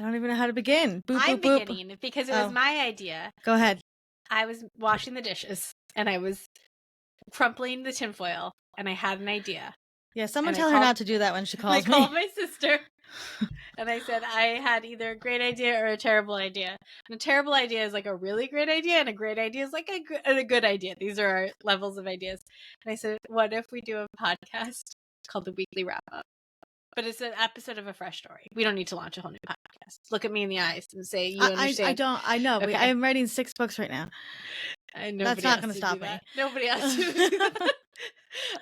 don't even know how to begin. Boop, I'm boop, boop. beginning because it was my idea. Go ahead. I was washing the dishes and I was crumpling the tinfoil and I had an idea. Yeah, someone tell her not to do that when she calls me. I called my sister and I said I had either a great idea or a terrible idea. And a terrible idea is like a really great idea, and a great idea is like a good idea. These are our levels of ideas. And I said, what if we do a podcast called The Weekly Wrap Up? But it's an episode of A Fresh Story. We don't need to launch a whole new podcast. Look at me in the eyes and say, you understand. I know. Okay. I am writing 6 books right now. That's not going to stop me. Nobody else to do that.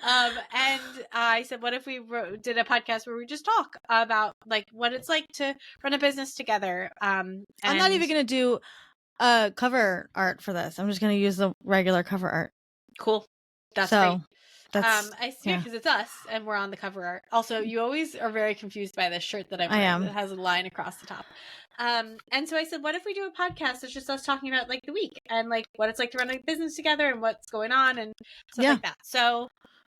And I said, what if we did a podcast where we just talk about like what it's like to run a business together? I'm not even going to do cover art for this. I'm just going to use the regular cover art. Cool. That's great. I see, because it's us and we're on the cover art. Also, you always are very confused by this shirt that I'm wearing that has a line across the top. And so I said, what if we do a podcast that's just us talking about like the week and like what it's like to run a business together and what's going on and stuff like that. So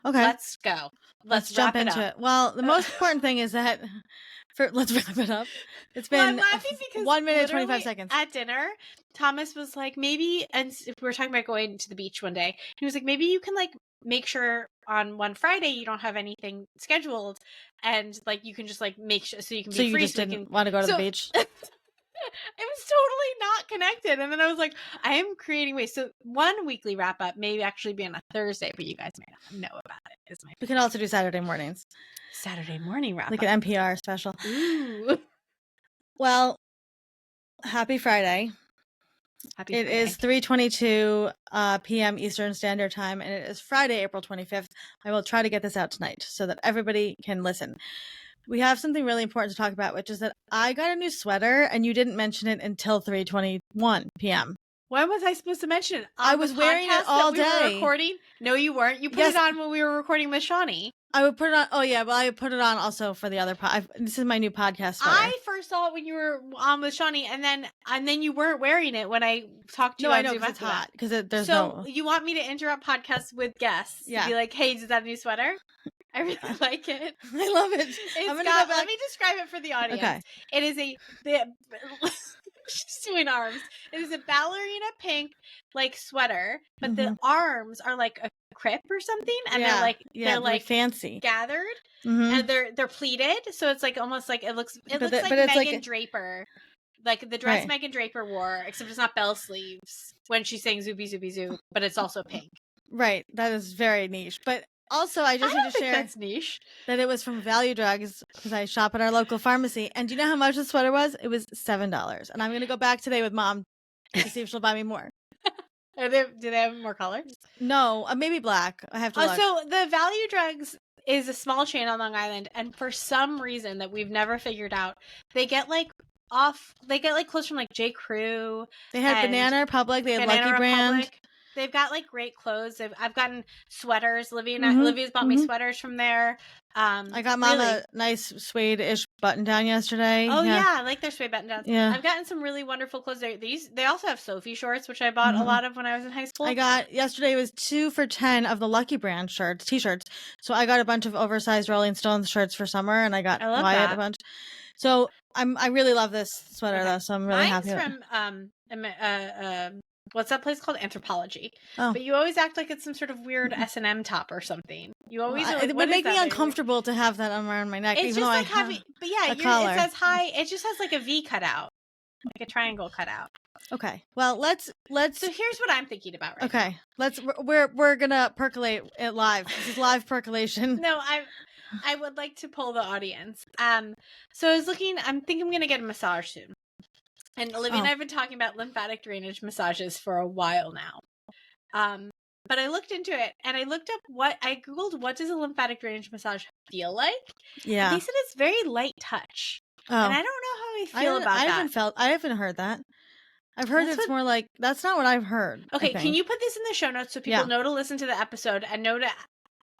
let's go. Let's jump into it. Well, the most important thing is that let's wrap it up. It's been 1 minute, 25 seconds. At dinner, Thomas was like, maybe, and we were talking about going to the beach one day. He was like, maybe you can like make sure on one Friday you don't have anything scheduled, and like you can just like make sure so you can be free. So you just didn't want to go to the beach. It was totally not connected, and then I was like, I am creating ways. So one weekly wrap up may actually be on a Thursday, but you guys may not know about it. We can also do Saturday mornings. Saturday morning wrap up, like an NPR special. Ooh. Well, happy Friday. It is 3:22 p.m. Eastern Standard Time, and it is Friday, April 25th. I will try to get this out tonight so that everybody can listen. We have something really important to talk about, which is that I got a new sweater, and you didn't mention it until 3:21 p.m. When was I supposed to mention it? I was wearing it all day. We were recording? No, you weren't. You put it on when we were recording with Shawnee. I would put it on. Oh yeah, well I put it on also for the other this is my new podcast sweater. I first saw it when you were on with Shawnee, and then you weren't wearing it when I talked to you. No, I know because it's hot. Because there's so you want me to interrupt podcasts with guests? Yeah. Be like, hey, is that a new sweater? I really like it. I love it. Let me describe it for the audience. Okay. It is she's doing arms. It is a ballerina pink like sweater, but the arms are like a crip or something, and they're like fancy gathered, and they're pleated, so it's like almost like it looks like Megan Draper, like the dress Megan Draper wore, except it's not bell sleeves when she sang Zooby Zooby Zoo, but it's also pink. Right, that is very niche, but. Also, I just need to share that's niche. That it was from Value Drugs because I shop at our local pharmacy. And do you know how much the sweater was? It was $7. And I'm going to go back today with Mom to see if she'll buy me more. Do they have more colors? No, maybe black. I have to look. So the Value Drugs is a small chain on Long Island. And for some reason that we've never figured out, they get like clothes from like J. Crew. They had Banana Republic. They had Lucky Brand. They've got like great clothes. I've gotten sweaters. Olivia's bought me sweaters from there. I got Mom a nice suede-ish button down yesterday. Oh yeah, I like their suede button downs. Yeah, I've gotten some really wonderful clothes. They also have Sophie shorts, which I bought a lot of when I was in high school. I got yesterday was 2 for $10 of the Lucky Brand t-shirts. So I got a bunch of oversized Rolling Stones shirts for summer, and I got Wyatt a bunch. So I really love this sweater though. So I'm really happy. From what's that place called? Anthropology. Oh. But you always act like it's some sort of weird S&M top or something. You always it would make me uncomfortable to have that around my neck. It's even just though like but yeah, it says high. It just has like a V cut out, like a triangle cut out. Okay. Well, let's. So here's what I'm thinking about right now. Okay. We're gonna percolate it live. This is live percolation. No, I would like to poll the audience. So I was looking. I'm thinking I'm gonna get a massage soon. And Olivia and I have been talking about lymphatic drainage massages for a while now. But I looked into it and I looked up I Googled what does a lymphatic drainage massage feel like? Yeah. And they said it's very light touch. Oh. And I don't know how I feel about that. I haven't heard that. I've heard it's more like, that's not what I've heard. Okay, can you put this in the show notes so people know to listen to the episode and know to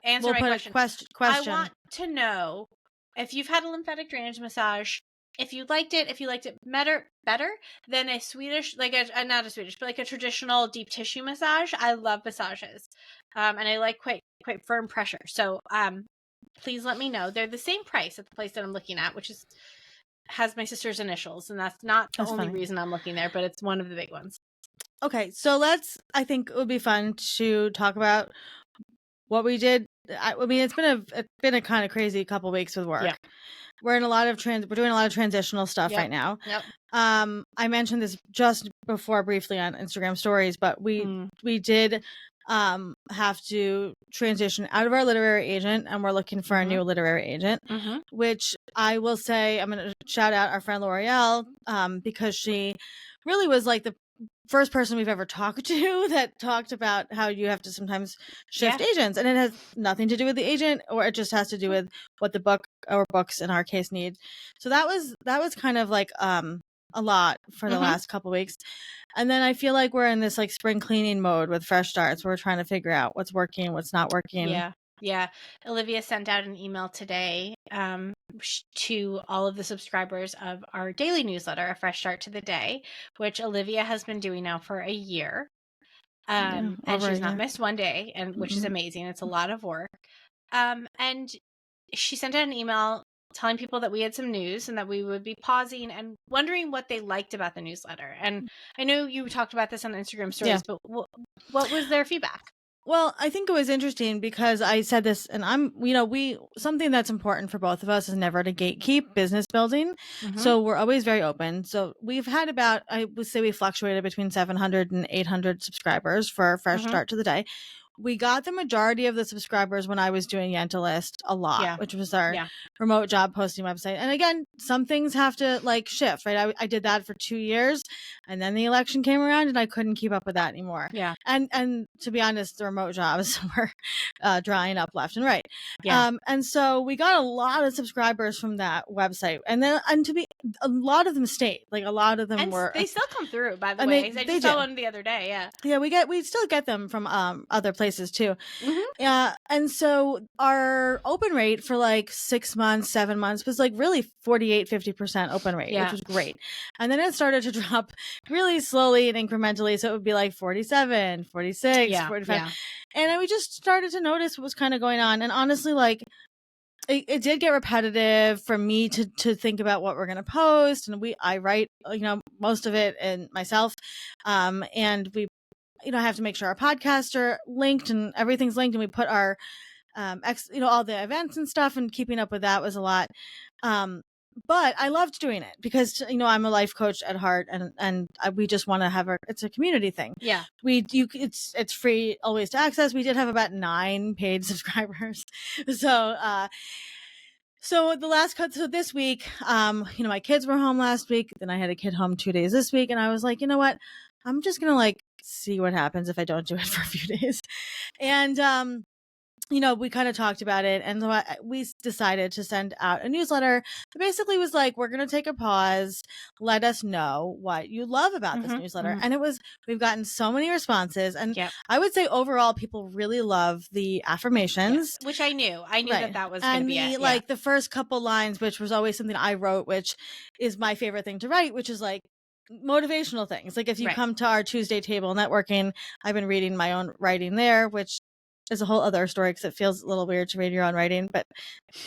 answer my question? I want to know if you've had a lymphatic drainage massage, if you liked it better than a Swedish, like not a Swedish, but like a traditional deep tissue massage. I love massages. And I like quite firm pressure. So please let me know. They're the same price at the place that I'm looking at, which is has my sister's initials, and that's not the only reason I'm looking there, but it's one of the big ones. Okay, so I think it would be fun to talk about what we did. I mean, it's been a kind of crazy couple weeks with work. Yeah. We're doing a lot of transitional stuff right now. Yep. I mentioned this just before briefly on Instagram stories, but we did have to transition out of our literary agent, and we're looking for a new literary agent, which I will say, I'm going to shout out our friend L'Oreal, because she really was like the first person we've ever talked to that talked about how you have to sometimes shift agents, and it has nothing to do with the agent, or it just has to do with what the book or books in our case need. So that was kind of like a lot for the last couple weeks. And then I feel like we're in this like spring cleaning mode with fresh starts. We're trying to figure out what's working, what's not working. Yeah. Olivia sent out an email today to all of the subscribers of our daily newsletter, A Fresh Start to the Day, which Olivia has been doing now for a year. And she's not missed one day, and which is amazing. It's a lot of work. And she sent out an email telling people that we had some news and that we would be pausing and wondering what they liked about the newsletter. And I know you talked about this on Instagram stories, but what was their feedback? Well, I think it was interesting because I said this, and something that's important for both of us is never to gatekeep business building. So we're always very open. So we've had about, I would say we fluctuated between 700 and 800 subscribers for a fresh start to the day. We got the majority of the subscribers when I was doing Yenta List a lot, which was our remote job posting website. And again, some things have to like shift, right? I did that for 2 years, and then the election came around and I couldn't keep up with that anymore. Yeah. And to be honest, the remote jobs were drying up left and right. Yeah. And so we got a lot of subscribers from that website. And a lot of them stayed. Like a lot of them they still come through, by the way. I just saw one the other day. Yeah. Yeah, we still get them from other places too. And so our open rate for like 6 months, 7 months was like really 48-50% open rate, which was great. And then it started to drop really slowly and incrementally. So it would be like 47, 46, 45. And then we just started to notice what was kind of going on. And honestly, like it did get repetitive for me to think about what we're going to post. And I write, most of it and myself. And we, I have to make sure our podcasts are linked and everything's linked, and we put our, all the events and stuff, and keeping up with that was a lot. But I loved doing it because, I'm a life coach at heart, and we just want to have it's a community thing. Yeah. It's free always to access. We did have about 9 paid subscribers. So this week, my kids were home last week. Then I had a kid home 2 days this week. And I was like, you know what? I'm just going to like see what happens if I don't do it for a few days. And, we kind of talked about it, and we decided to send out a newsletter that basically was like, we're going to take a pause. Let us know what you love about this newsletter. And we've gotten so many responses. And I would say overall, people really love the affirmations. Which I knew. I knew that was going to be it. Like the first couple lines, which was always something I wrote, which is my favorite thing to write, which is like motivational things. Like if you come to our Tuesday table networking, I've been reading my own writing there, which is a whole other story because it feels a little weird to read your own writing, but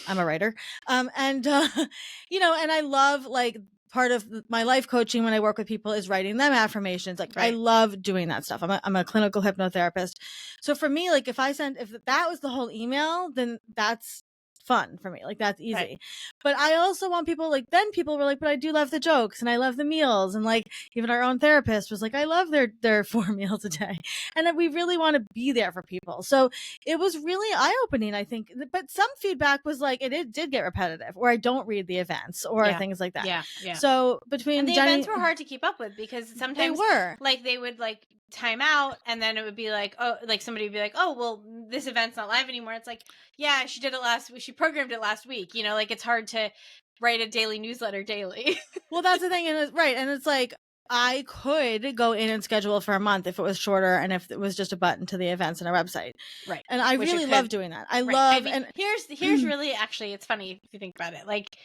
I'm a writer. And I love like part of my life coaching when I work with people is writing them affirmations. Like I love doing that stuff. I'm a clinical hypnotherapist. So for me, like if that was the whole email, then that's fun for me. Like that's easy. But I also want people then people were like, but I do love the jokes and I love the meals. And like even our own therapist was like, I love their 4 meals a day. And we really want to be there for people. So it was really eye-opening, I think. But some feedback was like, it did get repetitive, or I don't read the events or things like that. Yeah. So between the events were hard to keep up with because sometimes they were like they would like time out, and then it would be like, oh, like somebody would be like, oh, well, this event's not live anymore. It's like, yeah, she did it last week. She programmed it last week. Like it's hard to write a daily newsletter daily. Well, that's the thing. And it's like, I could go in and schedule for a month if it was shorter and if it was just a button to the events on our website. Right. And I really love doing that. I love, and here's really, actually, it's funny if you think about it. Like,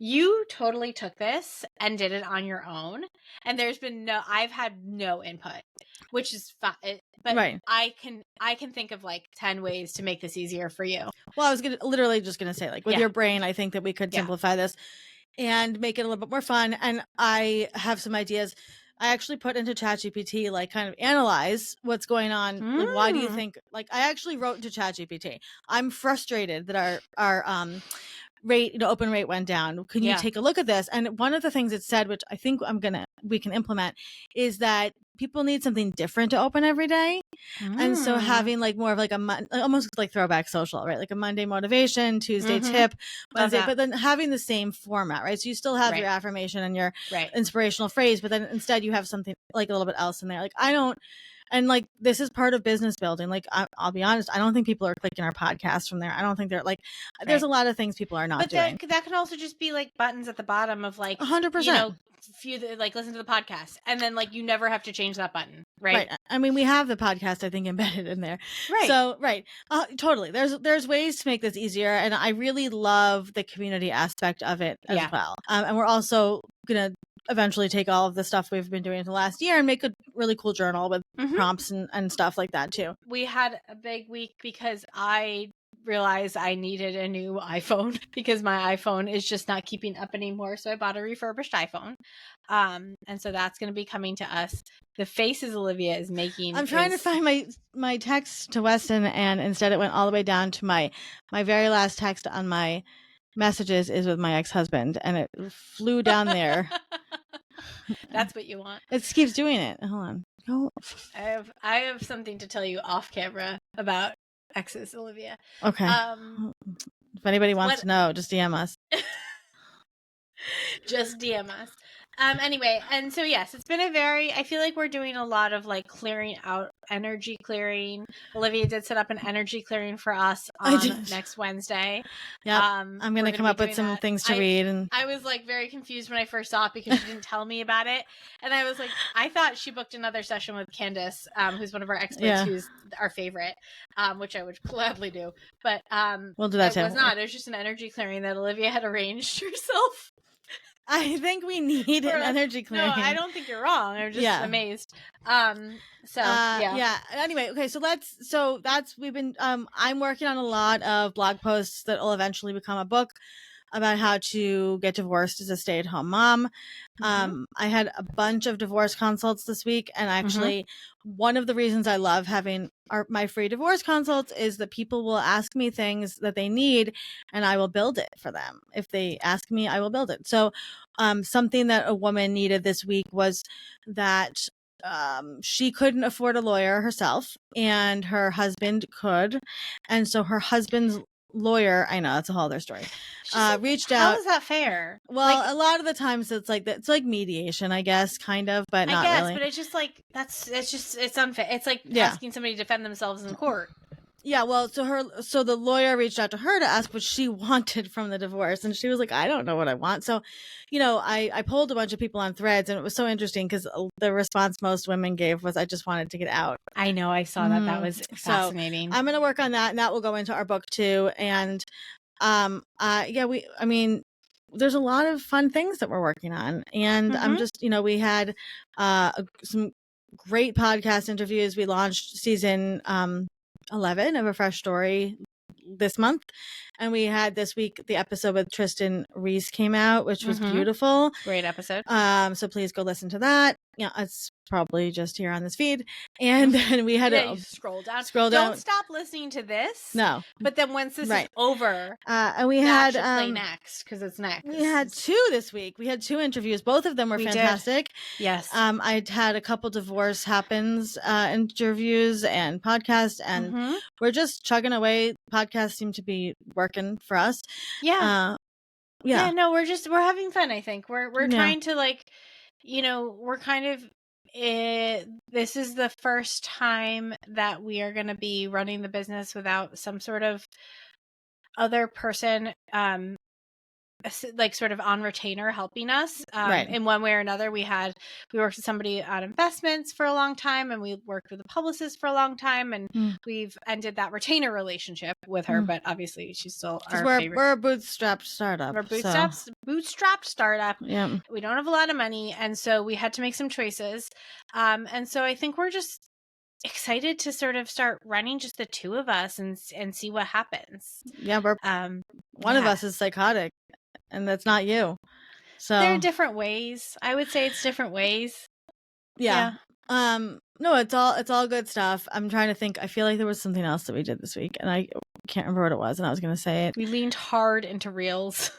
you totally took this and did it on your own, and I've had no input, which is fine. But I can think of like 10 ways to make this easier for you. Well, I was literally just gonna say, like with your brain, I think that we could simplify this. and make it a little bit more fun. And I have some ideas. I actually put into ChatGPT, like, kind of analyze what's going on. Like, why do you think, like, I actually wrote into ChatGPT, I'm frustrated that our rate, open rate went down. Can you take a look at this? And one of the things it said, which I think we can implement, is that people need something different to open every day. And so having like more of like almost like throwback social, right? Like a Monday motivation, Tuesday tip, Wednesday, but then having the same format, right? So you still have your affirmation and your inspirational phrase, but then instead you have something like a little bit else in there. Like and like, this is part of business building. Like, I'll be honest, I don't think people are clicking our podcast from there. I don't think they're like, there's a lot of things people are not doing. But that can also just be like buttons at the bottom of like 100%. Like listen to the podcast, and then like you never have to change that button, right? I mean, we have the podcast, I think, embedded in there, right? So totally. There's ways to make this easier, and I really love the community aspect of it as well. And we're also gonna eventually take all of the stuff we've been doing the last year and make a really cool journal with prompts and stuff like that too. We had a big week because I realized I needed a new iPhone because my iPhone is just not keeping up anymore. So I bought a refurbished iPhone. And so that's going to be coming to us. The faces Olivia is making. I'm trying to find my text to Weston, and instead it went all the way down to my very last text on my messages is with my ex-husband, and it flew down there. That's what you want. It keeps doing it. Hold on. Go. I have something to tell you off camera about exes, Olivia. Okay. If anybody wants to know, just DM us. Just DM us. Anyway, and so yes, it's been I feel like we're doing a lot of like clearing out, energy clearing. Olivia did set up an energy clearing for us on next Wednesday. Yeah, I'm going to come up with some things to read. And I was like very confused when I first saw it because she didn't tell me about it. And I was like, I thought she booked another session with Candace, who's one of our experts, who's our favorite, which I would gladly do. But we'll do that too. It was not. It was just an energy clearing that Olivia had arranged herself. I think we need an energy clearing. No, I don't think you're wrong. I'm just amazed. Anyway, okay, we've been I'm working on a lot of blog posts that will eventually become a book about how to get divorced as a stay-at-home mom. I had a bunch of divorce consults this week, and actually one of the reasons I love having my free divorce consults is that people will ask me things that they need, and I will build it for them. If they ask me, I will build it. So something that a woman needed this week was that she couldn't afford a lawyer herself, and her husband could. And so her husband's lawyer, I know that's a whole other story, reached out. How is that fair? Well, like, a lot of the times it's like mediation, I guess, kind of, but not really. But it's just like it's unfair. It's like asking somebody to defend themselves in court. Yeah, well, so the lawyer reached out to her to ask what she wanted from the divorce, and she was like, I don't know what I want. So, I polled a bunch of people on Threads, and it was so interesting because the response most women gave was, I just wanted to get out. I know, I saw that. That was fascinating. So I'm going to work on that, and that will go into our book too. And there's a lot of fun things that we're working on, and I'm just, we had some great podcast interviews. We launched season 11 of A Fresh Story this month, and we had this week the episode with Tristan Reese came out, which was beautiful. Great episode. So please go listen to that. Yeah, it's probably just here on this feed. And then we had you scroll down. Don't stop listening to this. No, but then once this is over, and we had play next because it's next. We had 2 this week. We had 2 interviews. Both of them were fantastic. Yes. I had a couple divorce happens interviews and podcasts, and we're just chugging away. Podcasts seem to be working for us. Yeah. No, we're having fun. I think we're trying to we're kind of. This is the first time that we are going to be running the business without some sort of other person sort of on retainer helping us in one way or another. We worked with somebody on investments for a long time, and we worked with a publicist for a long time, and we've ended that retainer relationship with her, but obviously she's still our favorite. We're a bootstrapped startup. We're bootstrapped startup. Yeah. We don't have a lot of money, and so we had to make some choices. And so I think we're just excited to sort of start running just the 2 of us and see what happens. Yeah, we're one of us is psychotic, and that's not you. So there are different ways. I would say it's different ways. Yeah. No, it's all good stuff. I'm trying to think. I feel like there was something else that we did this week, and I can't remember what it was, and I was going to say it. We leaned hard into Reels.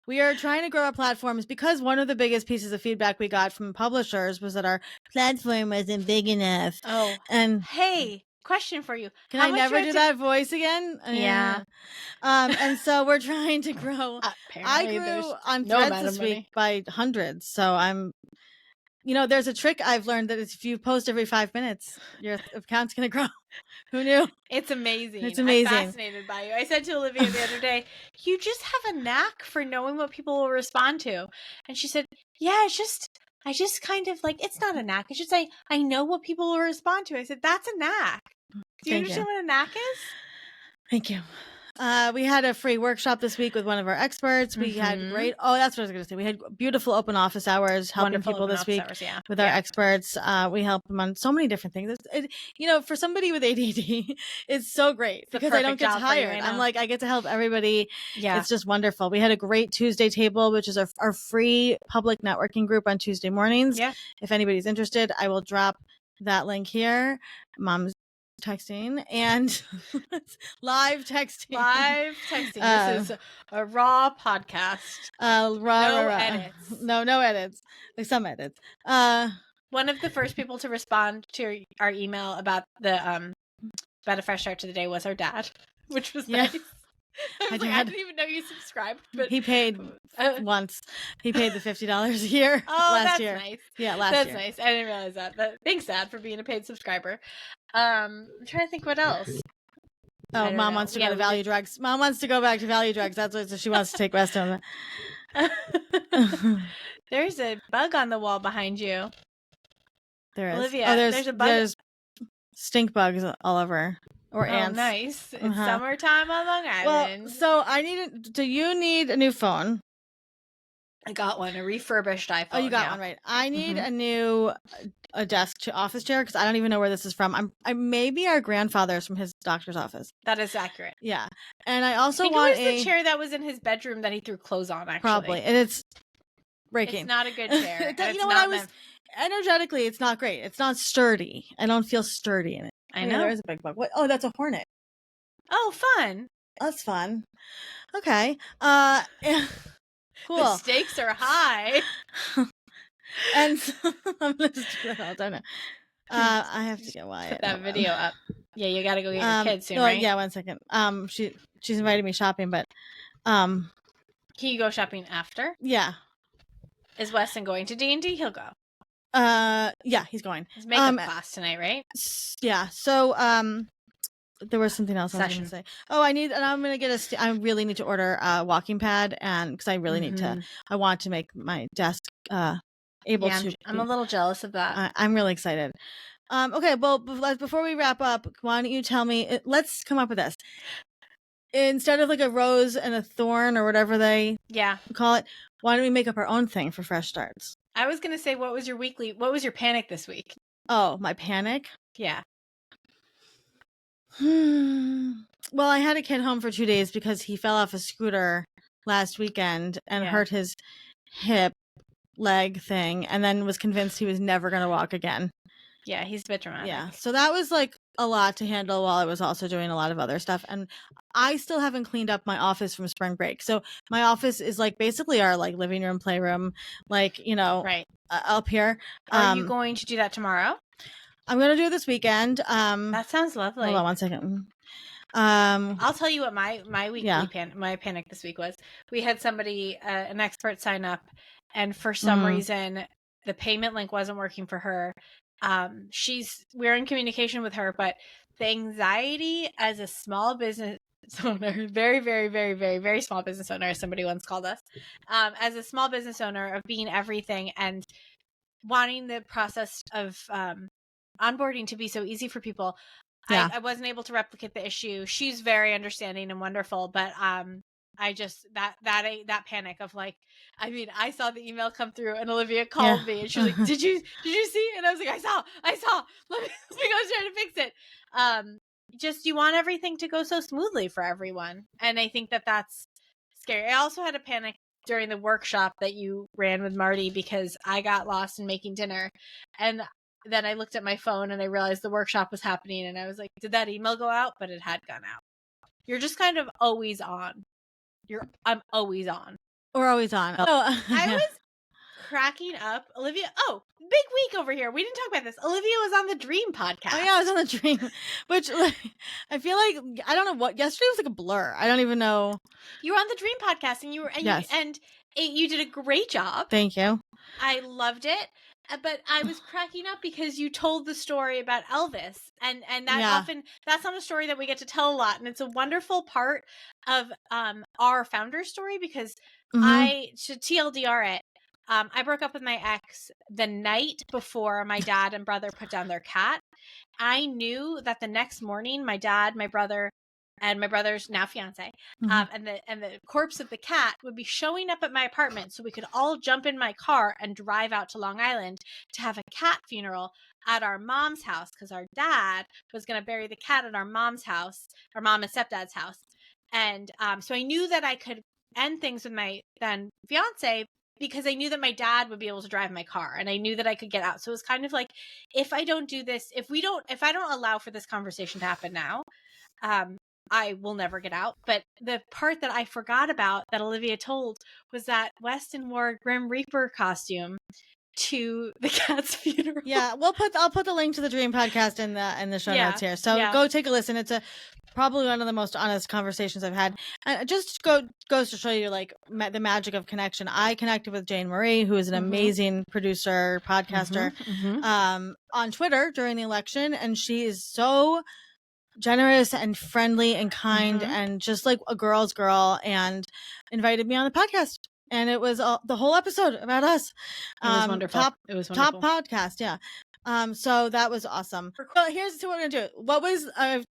We are trying to grow our platforms because one of the biggest pieces of feedback we got from publishers was that our platform wasn't big enough. Oh, and hey, question for you. Can I never do that voice again? Yeah. And so we're trying to grow. I grew on Threads this week by hundreds. So I'm, there's a trick I've learned that if you post every 5 minutes, your account's going to grow. Who knew? It's amazing. It's amazing. I'm fascinated by you. I said to Olivia the other day, you just have a knack for knowing what people will respond to. And she said, yeah, I just kind of like, it's not a knack. I should say, I know what people will respond to. I said, that's a knack. Do you understand what a knack is? Thank you. We had a free workshop this week with one of our experts. We had great. Oh, that's what I was going to say. We had beautiful open office hours helping people this week with our experts. We help them on so many different things. For somebody with ADD, it's so great because I don't get tired. I'm like, I get to help everybody. Yeah, it's just wonderful. We had a great Tuesday table, which is our free public networking group on Tuesday mornings. Yeah, if anybody's interested, I will drop that link here. Mom's texting and live texting. This is a raw podcast. No edits. No edits. Like some edits. One of the first people to respond to our email about a fresh start to the day was our dad, which was nice. I didn't even know you subscribed, but he paid once. He paid the $50 a year last year. Nice. Yeah, last year. That's nice. I didn't realize that. But thanks, Dad, for being a paid subscriber. I'm trying to think what else. Oh, Mom wants to go to Value Drugs. Mom wants to go back to Value Drugs. That's what she wants to take rest on. There's a bug on the wall behind you. There is. Olivia, there's a bug. There's stink bugs all over. Or ants. Nice. It's summertime on Long Island. Well, so do you need a new phone? I got one, a refurbished iPhone. Oh, you got one, right. I need a new desk to office chair because I don't even know where this is from. Maybe our grandfather's from his doctor's office. That is accurate. Yeah. And I also want it was the chair that was in his bedroom that he threw clothes on, actually. Probably. And it's breaking. It's not a good chair. Energetically, it's not great. It's not sturdy. I don't feel sturdy in it. I know. There is a big bug. What? Oh, that's a hornet. Oh, fun. That's fun. Okay. Cool. The stakes are high. And so, I'm going to do that all done. I have to get Wyatt. Put that video up. Yeah, you got to go get your kids soon, right? Yeah, 1 second. She's invited me shopping, but can you go shopping after? Yeah. Is Weston going to D&D? He'll go. Yeah, he's going. His makeup class tonight, right? Yeah. So, there was something else I was going to say. Oh, I'm going to get I really need to order a walking pad, and because I really need to. I want to make my desk able to. I'm a little jealous of that. I'm really excited. Okay, well, before we wrap up, why don't you tell me? Let's come up with this. Instead of like a rose and a thorn or whatever they call it, why don't we make up our own thing for fresh starts? I was going to say, what was your panic this week? Oh, my panic? Yeah. Well, I had a kid home for 2 days because he fell off a scooter last weekend and hurt his hip leg thing, and then was convinced he was never going to walk again. Yeah, he's a bit dramatic. Yeah, so that was like a lot to handle while I was also doing a lot of other stuff. And I still haven't cleaned up my office from spring break. So my office is like basically our like living room, playroom, like, right up here. Are you going to do that tomorrow? I'm going to do it this weekend. That sounds lovely. Hold on 1 second. I'll tell you what my weekly my panic this week was. We had somebody, an expert, sign up, and for some reason the payment link wasn't working for her. We're in communication with her, but the anxiety as a small business owner, very, very, very, very, very small business owner, as somebody once called us, as a small business owner, of being everything and wanting the process of onboarding to be so easy for people. Yeah. I wasn't able to replicate the issue. She's very understanding and wonderful, but I just that panic of like, I mean, I saw the email come through and Olivia called me and she was like, did you see? And I was like, I saw. Let me go try to fix it. Just you want everything to go so smoothly for everyone, and I think that's scary. I also had a panic during the workshop that you ran with Marty because I got lost in making dinner. And then I looked at my phone and I realized the workshop was happening. And I was like, did that email go out? But it had gone out. You're just kind of always on. I'm always on. We're always on. Oh, I was cracking up. Olivia, big week over here. We didn't talk about this. Olivia was on the Dream podcast. Oh yeah, I was on the Dream, which I feel like I don't know what yesterday was like a blur. I don't even know. You were on the Dream podcast, and you did a great job. Thank you. I loved it. But I was cracking up because you told the story about Elvis, and that often, that's not a story that we get to tell a lot, and it's a wonderful part of our founder story because I should TLDR it. I broke up with my ex the night before my dad and brother put down their cat. I knew that the next morning, my dad, my brother, and my brother's now fiance, and the corpse of the cat would be showing up at my apartment, so we could all jump in my car and drive out to Long Island to have a cat funeral at our mom's house because our dad was going to bury the cat at our mom's house, our mom and stepdad's house. And so I knew that I could end things with my then fiance because I knew that my dad would be able to drive my car, and I knew that I could get out. So it was kind of like, if I don't do this, if I don't allow for this conversation to happen now, I will never get out. But the part that I forgot about that Olivia told was that Weston wore a Grim Reaper costume to the cat's funeral. Yeah, I'll put the link to the Dream podcast in the show notes here. So go take a listen. It's probably one of the most honest conversations I've had. And it just goes to show you like the magic of connection. I connected with Jane Marie, who is an amazing producer, podcaster, on Twitter during the election, and she is so generous and friendly and kind and just like a girl's girl, and invited me on the podcast, and it was the whole episode about us. It was wonderful. It was wonderful. Top podcast. Yeah. So that was awesome. Well, here's what we're gonna do. I have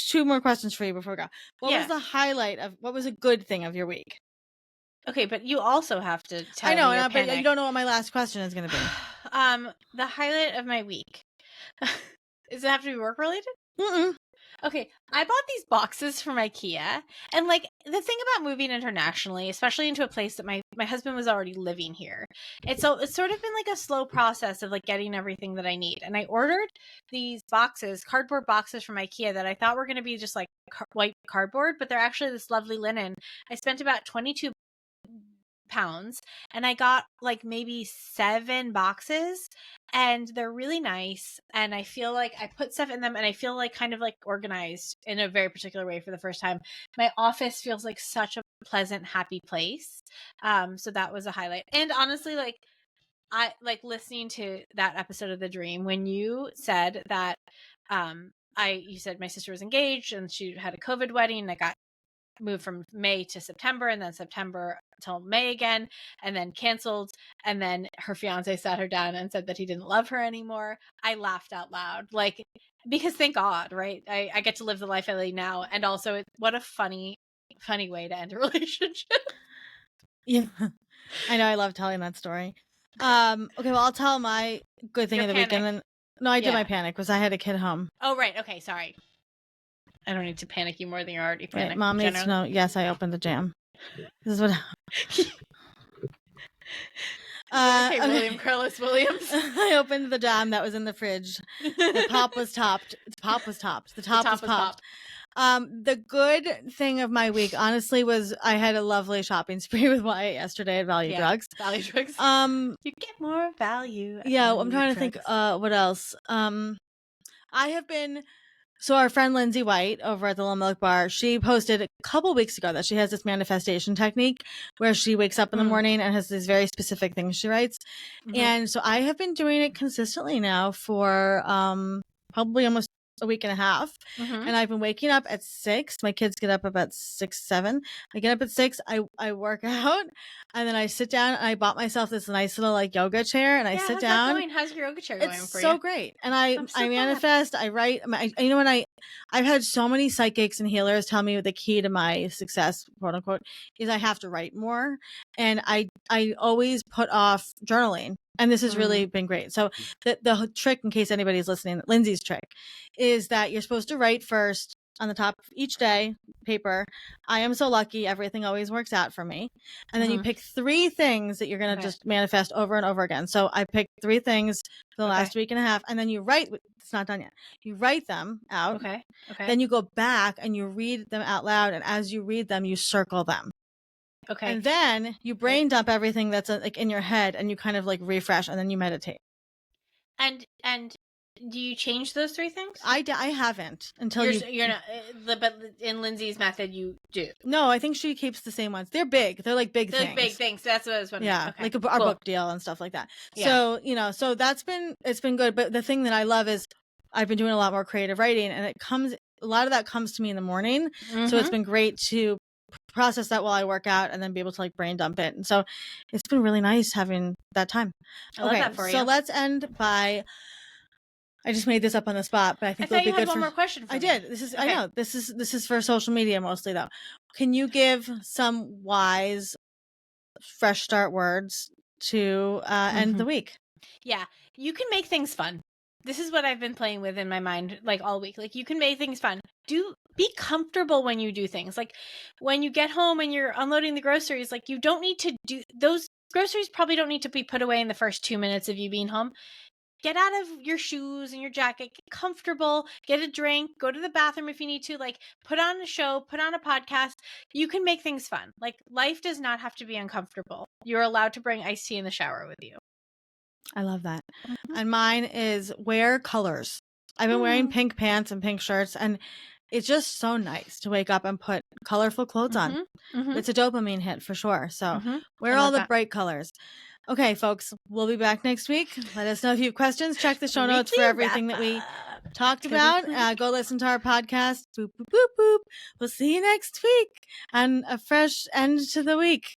2 more questions for you before we go. What was the highlight of, what was a good thing of your week? Okay, but you also have to tell me. I know, but you don't know what my last question is gonna be. The highlight of my week. Does it have to be work related? Okay, I bought these boxes from IKEA, and like the thing about moving internationally, especially into a place that my husband was already living here, it's sort of been like a slow process of like getting everything that I need. And I ordered these cardboard boxes from IKEA that I thought were going to be just like white cardboard, but they're actually this lovely linen. I spent about £22, and I got like maybe 7 boxes, and they're really nice, and I feel like I put stuff in them, and I feel like kind of like organized in a very particular way for the first time. My office feels like such a pleasant, happy place. So that was a highlight. And honestly, like I like listening to that episode of The Dream when you said that you said my sister was engaged and she had a COVID wedding, and I got moved from May to September, and then September till May again, and then canceled, and then her fiance sat her down and said that he didn't love her anymore. I laughed out loud, like, because thank God, right? I get to live the life I lead now, and also what a funny way to end a relationship. Yeah, I know. I love telling that story. Okay, well, I'll tell my good thing of the week, and then I did my panic because I had a kid home. Oh right, okay, sorry. I don't need to panic you more than you're already panicking. Right, Mom needs to know. Yes, I opened the jam. This is what. Okay, William Carlos Williams. I opened the jam that was in the fridge. The top was topped. The top was topped. The top was popped. The good thing of my week, honestly, was I had a lovely shopping spree with Wyatt yesterday at Value Drugs. Value Drugs. You get more value. Yeah, I'm trying to think. What else? I have been. So our friend Lindsay White over at the Little Milk Bar, she posted a couple weeks ago that she has this manifestation technique where she wakes up in the morning and has these very specific things she writes. And so I have been doing it consistently now for probably almost a week and a half. And I've been waking up at 6. My kids get up about 6, 7. I get up at 6. I work out, and then I sit down, and I bought myself this nice little like yoga chair, and I sit down. How's your yoga chair going for you? It's so great. And I manifest, I write. You know, I've had so many psychics and healers tell me the key to my success, quote unquote, is I have to write more. And I always put off journaling. And this has really been great. So the trick, in case anybody's listening, Lindsay's trick, is that you're supposed to write first, on the top of each day, paper, I am so lucky, everything always works out for me. And then you pick 3 things that you're going to just manifest over and over again. So I picked 3 things for the last week and a half, and then you write, it's not done yet. You write them out. Okay. Then you go back and you read them out loud. And as you read them, you circle them. Okay. And then you brain dump everything that's like in your head, and you kind of like refresh, and then you meditate. And do you change those 3 things? I haven't until you're not, but in Lindsay's method you do. No, I think she keeps the same ones. They're big. They're like big things. Like big things. That's what I was wondering. Yeah, okay. like our book deal and stuff like that. Yeah. So, so it's been good. But the thing that I love is I've been doing a lot more creative writing, and a lot of that comes to me in the morning. So it's been great to process that while I work out, and then be able to like brain dump it. And so it's been really nice having that time. I love that for you. So let's end by, I just made this up on the spot, but I think it'll be good. One more question for me. I did. This is, okay. I know this is for social media mostly though. Can you give some wise, fresh start words to end the week? Yeah, you can make things fun. This is what I've been playing with in my mind like all week. Like, you can make things fun. Be comfortable when you do things. Like, when you get home and you're unloading the groceries, like, you don't need to do those groceries. Probably don't need to be put away in the first 2 minutes of you being home. Get out of your shoes and your jacket, get comfortable, get a drink, go to the bathroom if you need to, like, put on a show, put on a podcast. You can make things fun. Like, life does not have to be uncomfortable. You're allowed to bring iced tea in the shower with you. I love that. And mine is wear colors. I've been wearing pink pants and pink shirts, and it's just so nice to wake up and put colorful clothes on. It's a dopamine hit for sure. So wear all the bright colors. Okay, folks, we'll be back next week. Let us know if you have questions. Check the show notes for everything that we talked about. Go listen to our podcast. Boop, boop, boop, boop. We'll see you next week, and a fresh end to the week.